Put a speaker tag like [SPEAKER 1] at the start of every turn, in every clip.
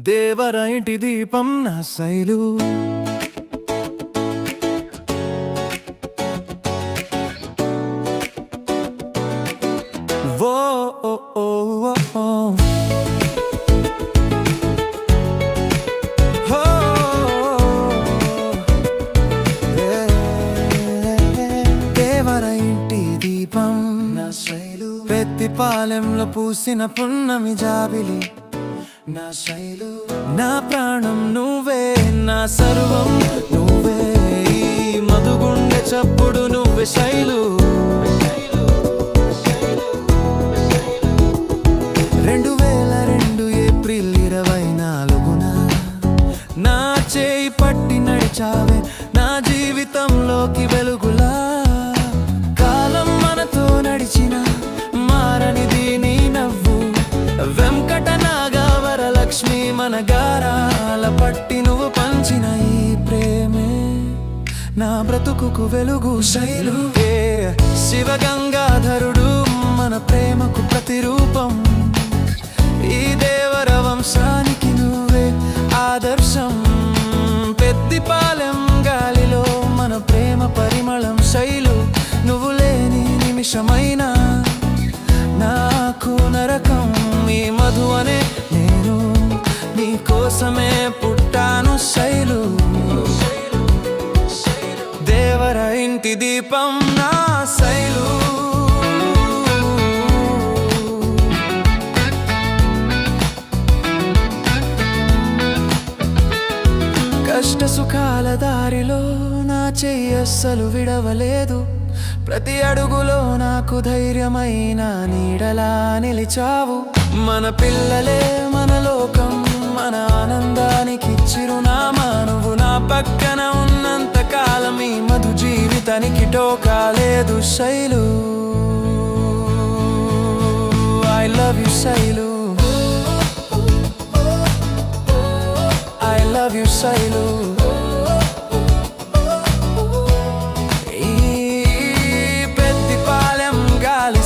[SPEAKER 1] దేవర ఇంటి దీపం నా శైలు. ఓ ఓ ఓ ఓ ఓ. ఓ, దేవర ఇంటి దీపం నా శైలు. పెద్దిపాలెంలో పూసిన పున్నమి జాబిలి నా శైలు. నా ప్రాణం నువ్వే, నా సర్వం నువ్వే, ఈ మధుగుండె చప్పుడు నువ్వే శైలు. 2002 ఏప్రిల్ 24న నా చేయి పట్టి నడిచావే నా జీవితంలోకి వెలుగులా. కాలం మనతో నడిచిన మారనిది నీ నవ్వు. వెంకట లక్ష్మి మన గారాల పట్టి నువ్వు పంచిన ఈ ప్రేమే నా బ్రతుకుకు వెలుగు శైలు. శివగంగాధరుడు మన ప్రేమకు ప్రతిరూపం. ఈ దేవర వంశానికి నువ్వే ఆదర్శం. పెద్దిపాలెం గాలిలో మన ప్రేమ పరిమళం శైలు. నువ్వు లేని నిమిషమైనా నాకు నరకం. ఈ మధు అనే నేను నీ కోసమే పుట్టాను శైలు. దేవర ఇంటి దీపం నా శైలు. కష్ట సుఖాల దారిలో నా చెయ్యి అస్సలు విడవలేదు. ప్రతి అడుగులో నాకు ధైర్యమైన నీడలా నిలిచావు. మన పిల్లలే మన లోకం, మన ఆనందానికి చిరునామా నువ్వు. నా పక్కన ఉన్నంత కాలం ఈ మధు జీవితానికి టోకాలేదు Shailu. I love you Shailu. I love you Shailu.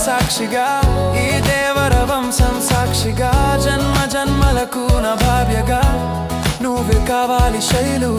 [SPEAKER 1] సాక్షిగా ఈ దేవర వంశం సాక్షిగా జన్మ జన్మలకు నా భావ్యగా నువ్వే కావాలి శైలు.